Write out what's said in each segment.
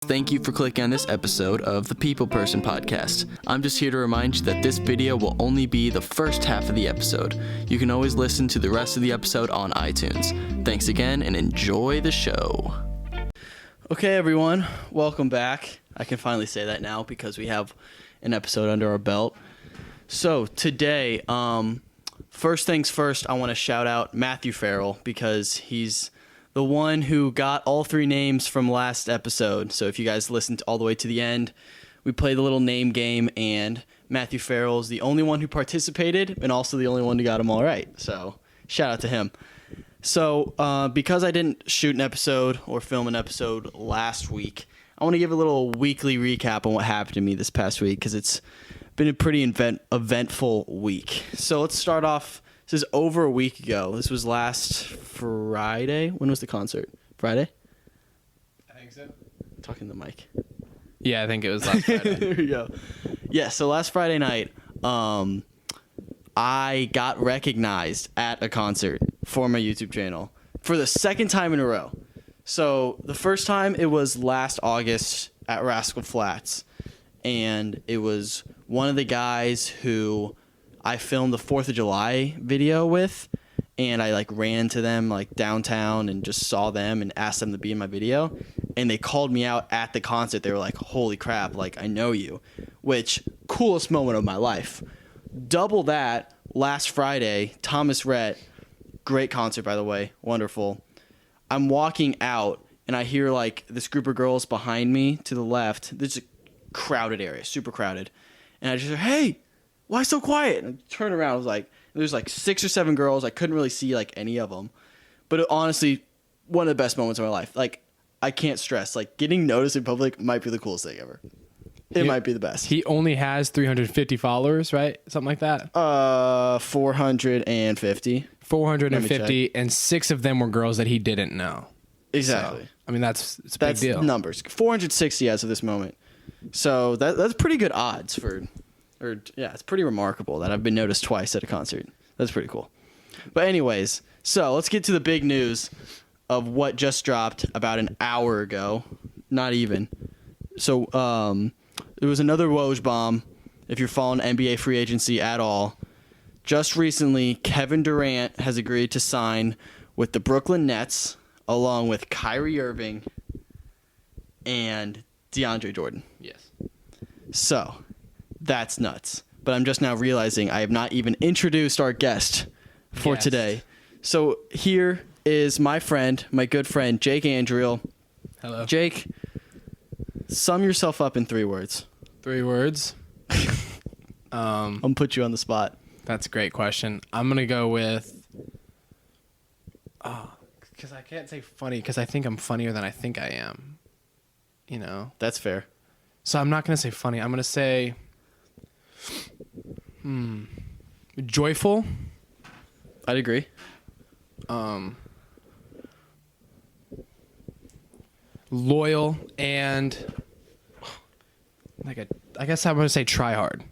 thank you for clicking on this episode of the People Person Podcast. I'm just here to remind you that this video will only be the first half of the episode. You can always listen to the rest of the episode on iTunes. Thanks again and enjoy the show. Okay, everyone, welcome back. I can finally say that now because we have an episode under our belt. So today, first things first, I want to shout out Matthew Farrell because he's the one who got all three names from last episode. So if you guys listened all the way to the end, we played a little name game, and Matthew Farrell is the only one who participated and also the only one who got them all right. So shout out to him. So because I didn't shoot an episode or film an episode last week, I want to give a little weekly recap on what happened to me this past week because it's been a pretty eventful week. So let's start off. This is over a week ago. This was last Friday. When was the concert? Friday? I think so. Talking to the mic. Yeah, I think it was last Friday. There we go. Yeah, so last Friday night, I got recognized at a concert for my YouTube channel for the second time in a row. So the first time it was last August at Rascal Flats, and it was one of the guys who I filmed the 4th of July video with, and I ran to them downtown and just saw them and asked them to be in my video, and they called me out at the concert. They were like, holy crap, I know you, which coolest moment of my life. Double that, last Friday, Thomas Rhett, great concert by the way, wonderful. I'm walking out and I hear this group of girls behind me to the left. There's a crowded area, super crowded, and I just hear, hey, why so quiet? And I turn around, I was there's 6 or 7 girls. I couldn't really see any of them. But honestly, one of the best moments of my life. I can't stress. Getting noticed in public might be the coolest thing ever. It might be the best. He only has 350 followers, right? Something like that? 450. 450, and 6 of them were girls that he didn't know. Exactly. So, it's a big deal. That's numbers. 460 as of this moment. So that's pretty good odds for... it's pretty remarkable that I've been noticed twice at a concert. That's pretty cool. But anyways, so let's get to the big news of what just dropped about an hour ago. Not even. So there was another Woj bomb, if you're following NBA free agency at all. Just recently, Kevin Durant has agreed to sign with the Brooklyn Nets, along with Kyrie Irving and DeAndre Jordan. Yes. So... that's nuts. But I'm just now realizing I have not even introduced our guest for today. So here is my good friend, Jake Andriole. Hello. Jake, sum yourself up in 3 words. 3 words? I'm going to put you on the spot. That's a great question. I'm going to go with... because I can't say funny because I think I'm funnier than I think I am. That's fair. So I'm not going to say funny. I'm going to say... joyful. I'd agree. Loyal and I guess I'm gonna say try hard.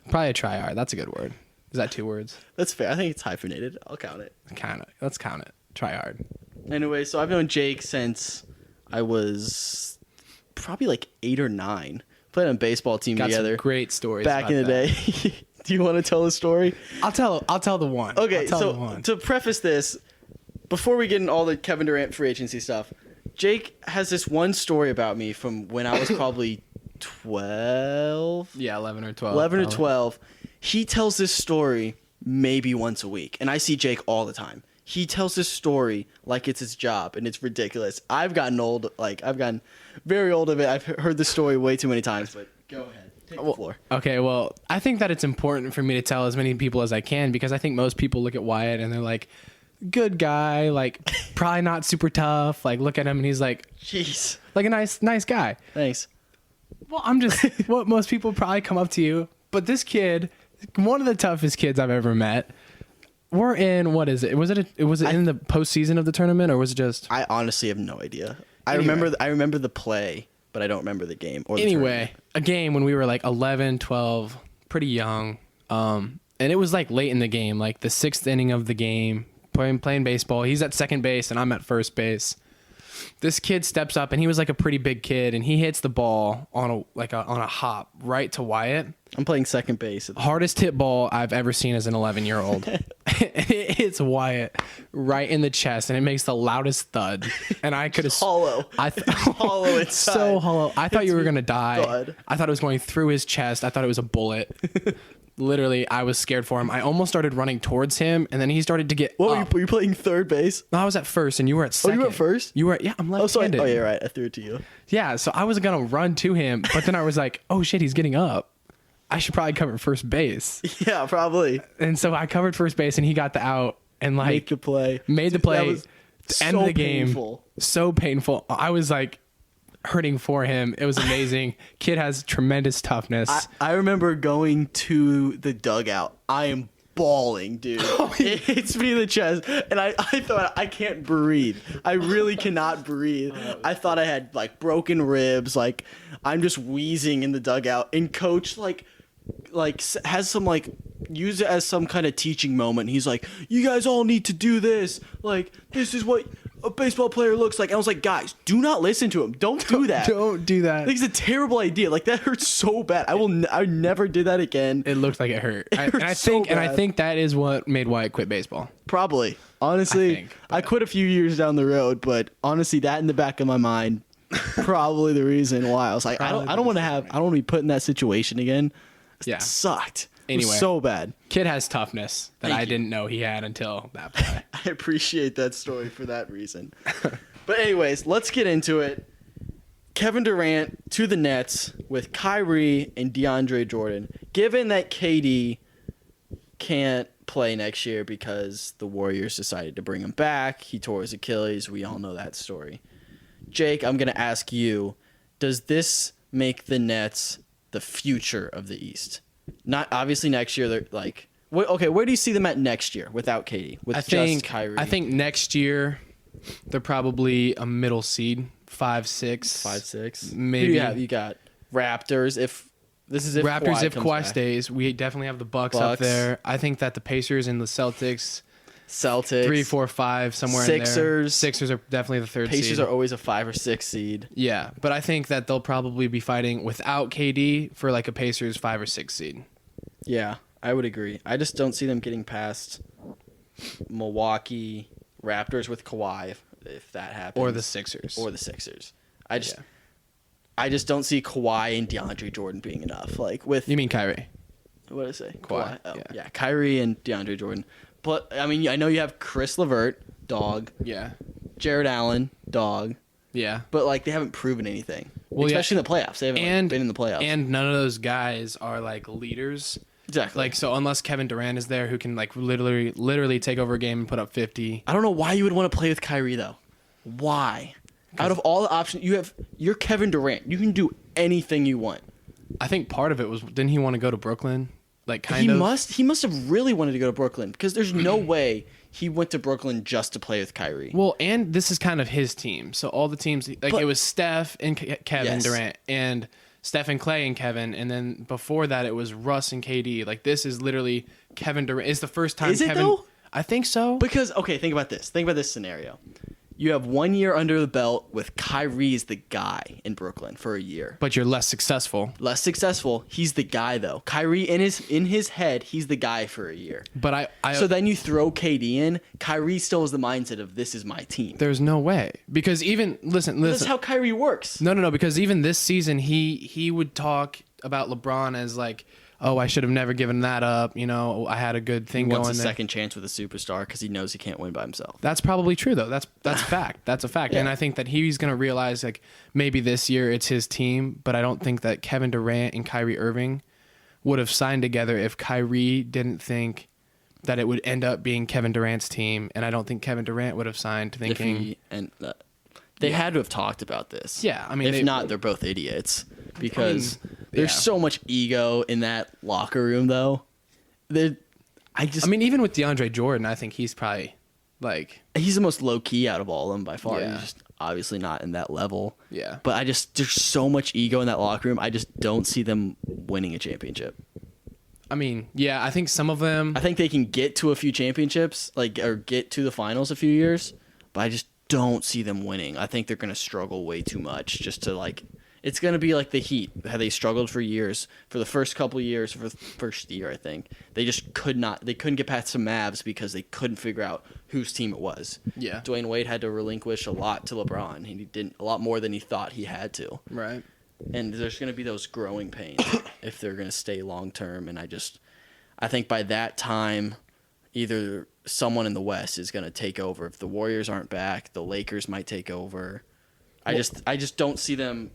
Probably a try hard. That's a good word. Is that 2 words? That's fair. I think it's hyphenated. I'll count it. Let's count it. Try hard. Anyway, so I've known Jake since I was probably 8 or 9. Played on a baseball team together. Some great stories back in the day. Do you want to tell a story? I'll tell the one. Okay, so to preface this, before we get into all the Kevin Durant free agency stuff, Jake has this one story about me from when I was probably 12. Yeah, 11 or 12. 11 or 12. He tells this story maybe once a week, and I see Jake all the time. He tells this story like it's his job, and it's ridiculous. I've gotten old. I've gotten very old of it. I've heard this story way too many times, but go ahead. Take the floor. Okay, well, I think that it's important for me to tell as many people as I can because I think most people look at Wyatt and they're like, good guy, probably not super tough. Look at him and he's jeez. A nice guy. Thanks. Well, I'm just what most people probably come up to you. But this kid, one of the toughest kids I've ever met. We're in, what is it? Was it in the postseason of the tournament or was it just? I honestly have no idea. Anyway. I remember the play, but I don't remember the game. Or the tournament. A game when we were 11, 12, pretty young. And it was late in the game, the 6th inning of the game, playing baseball. He's at second base and I'm at first base. This kid steps up, and he was like a pretty big kid, and he hits the ball on a hop right to Wyatt. I'm playing second base. Hardest hit ball I've ever seen as an 11-year-old. It hits Wyatt right in the chest, and it makes the loudest thud. And I could have hollow. Hollow inside. So hollow. I thought you were gonna die. God. I thought it was going through his chest. I thought it was a bullet. Literally, I was scared for him. I almost started running towards him, and then he started to get up. Were you playing third base? No, I was at first, and you were at second. Oh, you were at first? You were at, yeah, I'm left-handed. Oh, yeah, right. I threw it to you. Yeah, so I was going to run to him, but then I was like, oh, shit, he's getting up. I should probably cover first base. Yeah, probably. And so I covered first base, and he got the out and, like... Made the play. Made the play. That was to end the game. Painful. So painful. I was, like... hurting for him. It was amazing. Kid has tremendous toughness. I remember going to the dugout. I am bawling, dude. It hits me in the chest, and I thought I can't breathe. I really cannot breathe. I thought I had like broken ribs. Like I'm just wheezing in the dugout, and coach like has some like use it as some kind of teaching moment. He's like, you guys all need to do this. Like this is what a baseball player looks like. I was like, guys, do not listen to him. Don't do that. Don't do that. Like, it's a terrible idea. Like that hurts so bad. I never did that again. It looked like it hurt. It hurt so bad. And I think that is what made Wyatt quit baseball. Probably. Honestly, I quit a few years down the road, but honestly, that in the back of my mind, probably the reason why I was like, I don't want to be put in that situation again. Yeah. It sucked. Anyway, it was so bad. Kid has toughness that I didn't know he had until that play. I appreciate that story for that reason. But anyways, let's get into it. Kevin Durant to the Nets with Kyrie and DeAndre Jordan. Given that KD can't play next year because the Warriors decided to bring him back, he tore his Achilles. We all know that story. Jake, I'm going to ask you, does this make the Nets the future of the East? Not obviously next year. They're like, okay, where do you see them at next year without KD? Just Kyrie. I think next year they're probably a middle seed, 5-6. 5-6. Maybe. Who do you have? You got Raptors. If Kawhi stays, we definitely have the Bucks up there. I think that the Pacers and the Celtics 3, 4, 5, somewhere in there. Sixers are definitely the third seed. Pacers are always a 5 or 6 seed. Yeah, but I think that they'll probably be fighting without KD for like a Pacers 5 or 6 seed. Yeah, I would agree. I just don't see them getting past Milwaukee, Raptors with Kawhi if that happens. Or the Sixers. I just don't see Kawhi and DeAndre Jordan being enough. Like with You mean Kyrie? What did I say? Kawhi. Oh, yeah, Kyrie and DeAndre Jordan. But I mean, I know you have Chris LeVert, dog. Yeah. Jared Allen, dog. Yeah. But like they haven't proven anything. Well, especially in the playoffs. They haven't been in the playoffs. And none of those guys are like leaders. Exactly. Like so unless Kevin Durant is there who can like literally take over a game and put up 50. I don't know why you would want to play with Kyrie though. Why? Out of all the options you're Kevin Durant. You can do anything you want. I think part of it was didn't he want to go to Brooklyn? Like He must have really wanted to go to Brooklyn because there's no way he went to Brooklyn just to play with Kyrie. Well, and this is kind of his team. So all the teams it was Steph and Kevin Durant and Steph and Clay and Kevin, and then before that it was Russ and KD. Like this is literally Kevin Durant. It's the first time Is it Kevin though? I think so. Because think about this. Think about this scenario. You have 1 year under the belt with Kyrie as the guy in Brooklyn for a year. But you're less successful. Less successful. He's the guy though. Kyrie in his head, he's the guy for a year. But so then you throw KD in. Kyrie still has the mindset of this is my team. There's no way because even listen. That's how Kyrie works. No. Because even this season, he would talk about LeBron as like, oh, I should have never given that up. You know, I had a good thing going there. Wants a second chance with a superstar because he knows he can't win by himself. That's probably true, though. That's fact. That's a fact. Yeah. And I think that he's going to realize, like, maybe this year it's his team, but I don't think that Kevin Durant and Kyrie Irving would have signed together if Kyrie didn't think that it would end up being Kevin Durant's team, and I don't think Kevin Durant would have signed thinking... They had to have talked about this. Yeah, I mean... If not, they're both idiots because... There's so much ego in that locker room, though. Even with DeAndre Jordan, I think he's probably like he's the most low key out of all of them by far. Yeah. He's just obviously not in that level. Yeah. But there's so much ego in that locker room. I just don't see them winning a championship. I mean, yeah, I think some of them. I think they can get to a few championships, or get to the finals a few years. But don't see them winning. I think they're going to struggle way too much just to like. It's going to be like the Heat, how they struggled for years. For the first couple of years, for the first year, I think, they just couldn't get past the Mavs because they couldn't figure out whose team it was. Yeah. Dwayne Wade had to relinquish a lot to LeBron. He did a lot more than he thought he had to. Right. And there's going to be those growing pains if they're going to stay long term. And I think by that time, either someone in the West is going to take over. If the Warriors aren't back, the Lakers might take over. I just don't see them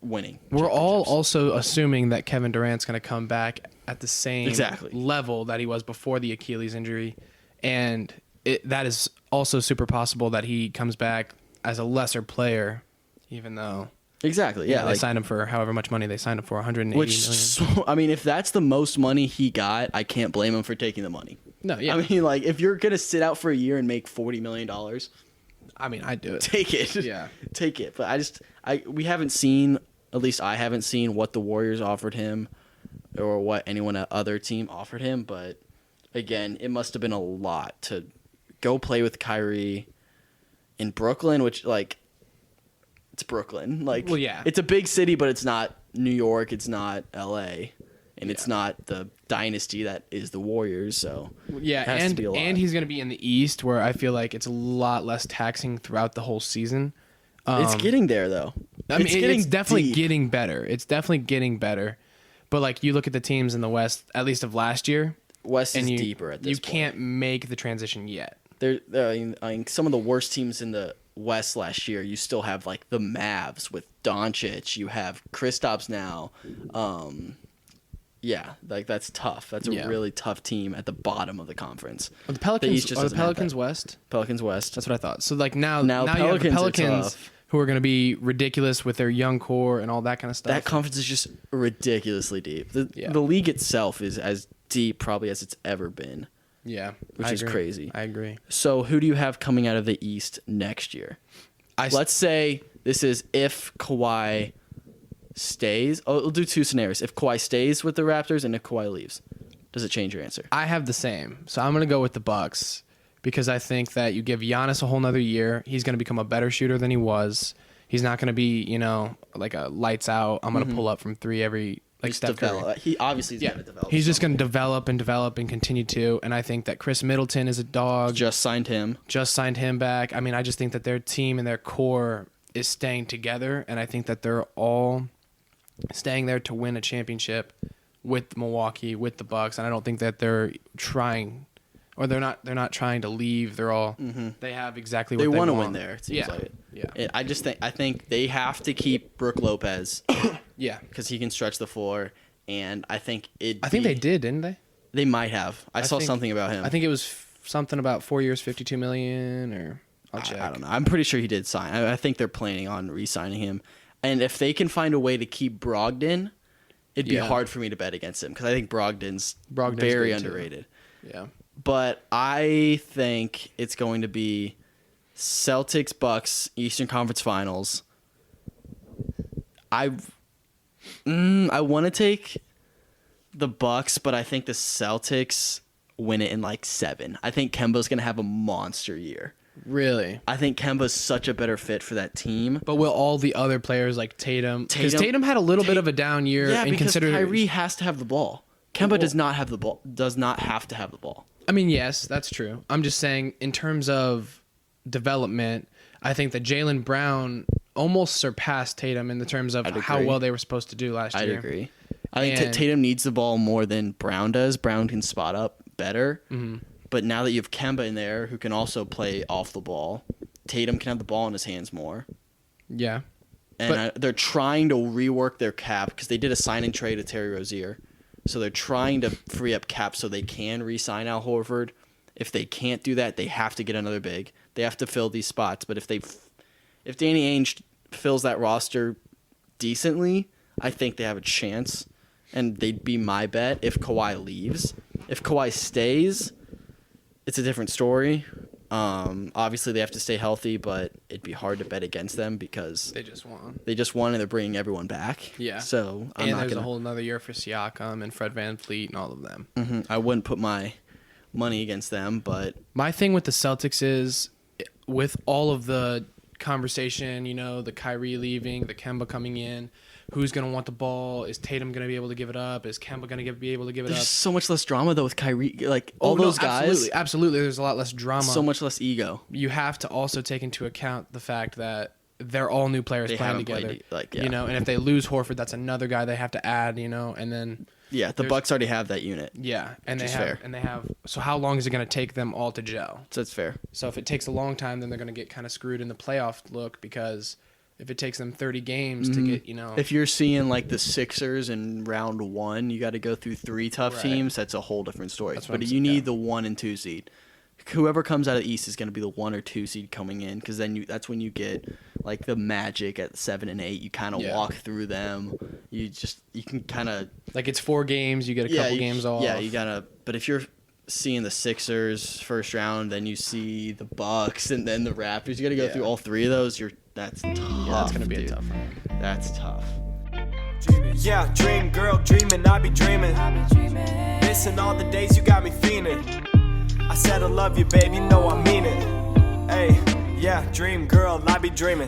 winning. We're all also assuming that Kevin Durant's going to come back at the same Exactly. level that he was before the Achilles injury, and that is also super possible that he comes back as a lesser player, even though Exactly. Yeah. they signed him for however much money they signed him for, 180 million. I mean, if that's the most money he got, I can't blame him for taking the money. No, yeah. I mean, like, if you're going to sit out for a year and make $40 million, I mean, I'd do it. take it. Yeah. Take it. But we haven't seen, at least I haven't seen what the Warriors offered him or what anyone at other team offered him. But again, it must have been a lot to go play with Kyrie in Brooklyn, which, like, it's Brooklyn. Like, Well, yeah. It's a big city, but it's not New York. It's not LA. And it's not the dynasty that is the Warriors. So Yeah, it has to be a lot. and he's going to be in the East, where I feel like it's a lot less taxing throughout the whole season. It's getting there, though. I mean, it's definitely deep. getting better. It's definitely getting better. But, like, you look at the teams in the West, at least of last year, West is and deeper at this you point. can't make the transition yet. I mean, some of the worst teams in the West last year, you still have, like, the Mavs with Doncic. You have Kristaps now. Yeah, like, that's tough. That's a really tough team at the bottom of the conference. Are the Pelicans, East just are the doesn't have Pelicans that. West? Pelicans West. That's what I thought. So, like, now Now you have the Pelicans are Pelicans tough. who are going to be ridiculous with their young core and all that kind of stuff. That conference is just ridiculously deep. Yeah. The league itself is as deep probably as it's ever been. Yeah. Which I is agree. crazy. I agree. So who do you have coming out of the East next year? Let's say this is if Kawhi stays. Oh, we'll do two scenarios. If Kawhi stays with the Raptors and if Kawhi leaves. Does it change your answer? I have the same. So I'm going to go with the Bucks because I think that you give Giannis a whole nother year. He's going to become a better shooter than he was. He's not going to be, like a lights out. I'm going to pull up from three every like Steph Curry. He obviously is going to develop. He's just going to develop and continue to. And I think that Chris Middleton is a dog. Just signed him back. I mean, I just think that their team and their core is staying together. And I think that they're all staying there to win a championship with Milwaukee, with the Bucks. And I don't think that they're trying, or they're not trying to leave. They're all, they have exactly what They they want want to win there. It seems like it. Yeah. I think they have to keep Brook Lopez Yeah. because he can stretch the floor, and I think they did, didn't they? They might have. I saw something about him. I think it was something about 4 years, $52 million, or I'll check. I don't know. I'm pretty sure he did sign. I think they're planning on re-signing him, and if they can find a way to keep Brogdon, it'd be hard for me to bet against him because I think Brogdon's very good too. underrated. Yeah. But I think it's going to be Celtics Bucks Eastern Conference Finals. I want to take the Bucks, but I think the Celtics win it in like 7. I think Kemba's going to have a monster year. Really? I think Kemba's such a better fit for that team. But will all the other players like Tatum? Because Tatum had a little bit of a down year. Yeah, and because consider Kyrie has to have the ball. Kemba does not have the ball. Does not have to have the ball. I mean, yes, that's true. I'm just saying, in terms of development, I think that Jaylen Brown almost surpassed Tatum in the terms of how well they were supposed to do last year. I'd agree. I think Tatum needs the ball more than Brown does. Brown can spot up better. Mm-hmm. But now that you have Kemba in there, who can also play off the ball, Tatum can have the ball in his hands more. Yeah. And they're trying to rework their cap because they did a sign and trade of Terry Rozier. So they're trying to free up cap so they can re-sign Al Horford. If they can't do that, they have to get another big. They have to fill these spots. But if Danny Ainge fills that roster decently, I think they have a chance. And they'd be my bet if Kawhi leaves. If Kawhi stays, it's a different story. Obviously, they have to stay healthy, but it'd be hard to bet against them because They just won. they just won and they're bringing everyone back. Yeah. So There's a whole another year for Siakam and Fred VanVleet and all of them. I wouldn't put my money against them, but My thing with the Celtics is with all of the conversation, the Kyrie leaving, the Kemba coming in, who's going to want the ball? Is Tatum going to be able to give it up? Is Kemba going to be able to give it There's up? so much less drama though with Kyrie. Like all those guys. Absolutely. There's a lot less drama. So much less ego. You have to also take into account the fact that they're all new players playing together. And if they lose Horford, that's another guy they have to add. And then the Bucks already have that unit. Yeah, and they have. So how long is it going to take them all to gel? So that's fair. So if it takes a long time, then they're going to get kind of screwed in the playoff look, because if it takes them 30 games to get, If you're seeing like the Sixers in round 1, you got to go through 3 tough teams. That's a whole different story. But you need the 1 and 2 seed. Whoever comes out of the East is going to be the 1 or 2 seed coming in, because then that's when you get like the Magic at 7 and 8. You kind of walk through them. You can kind of like, it's 4 games. You get a couple games off. Yeah, you gotta. But if you're seeing the Sixers first round, then you see the Bucks and then the Raptors, you got to go through all 3 of those. That's tough. Yeah, that's gonna be a tough one. That's tough. Yeah, dream girl, dreaming, I be dreaming. Missing all the days you got me fiending. I said I love you, babe, you know I mean it. Hey, yeah, dream girl, I be dreaming.